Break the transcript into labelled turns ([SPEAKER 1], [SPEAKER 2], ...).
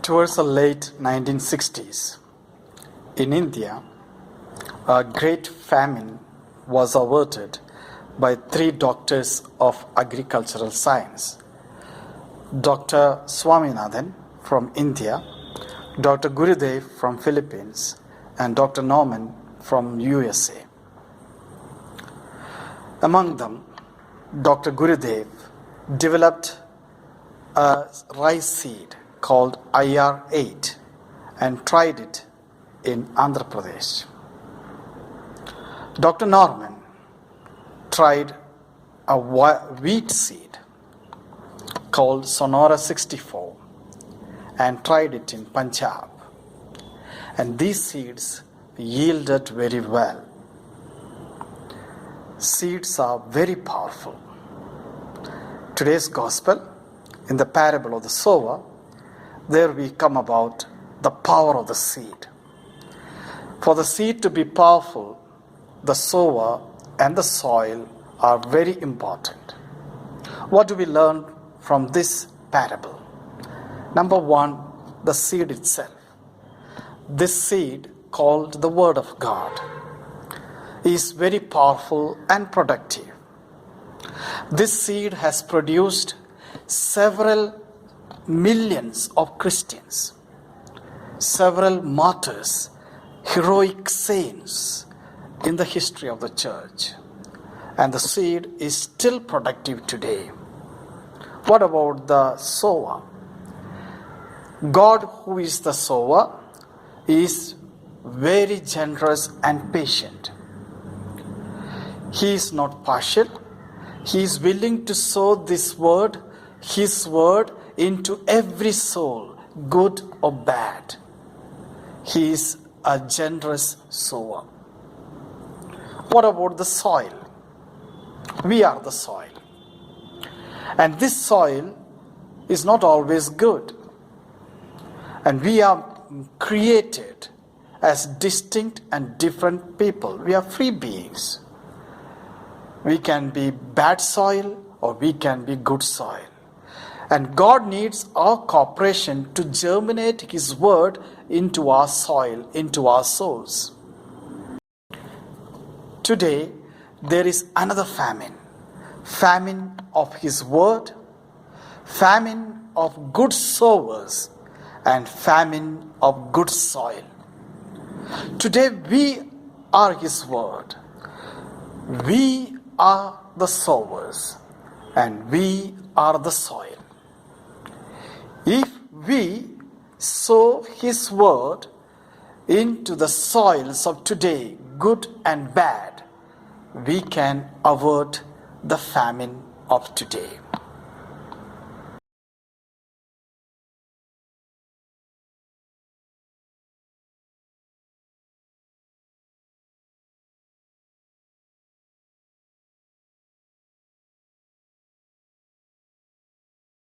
[SPEAKER 1] Towards the late 1960s, in India, a great famine was averted by three doctors of agricultural science. Dr. Swaminathan from India, Dr. Gurudev from Philippines, and Dr. Norman from USA. Among them, Dr. Gurudev developed a rice seed called IR8 and tried it in Andhra Pradesh. Dr. Norman tried a wheat seed called Sonora 64 and tried it in Punjab. And these seeds yielded very well. Seeds are very powerful. Today's gospel, in the parable of the sower, there we come about the power of the seed. For the seed to be powerful, the sower and the soil are very important. What do we learn from this parable? Number one, the seed itself. This seed, called the Word of God, is very powerful and productive. This seed has produced several millions of Christians, several martyrs, heroic saints in the history of the church. And the seed is still productive today. What about the sower? God, who is the sower, is very generous and patient. He is not partial. He is willing to sow this word, His word, into every soul, good or bad. He is a generous sower. What about the soil? We are the soil. And this soil is not always good. And we are created as distinct and different people. We are free beings. We can be bad soil or we can be good soil. And God needs our cooperation to germinate His word into our soil, into our souls. Today, there is another famine. Famine of His word, famine of good sowers, and famine of good soil. Today, we are His word. We are the sowers, and we are the soil. If we sow His word into the soils of today, good and bad, we can avert the famine of today.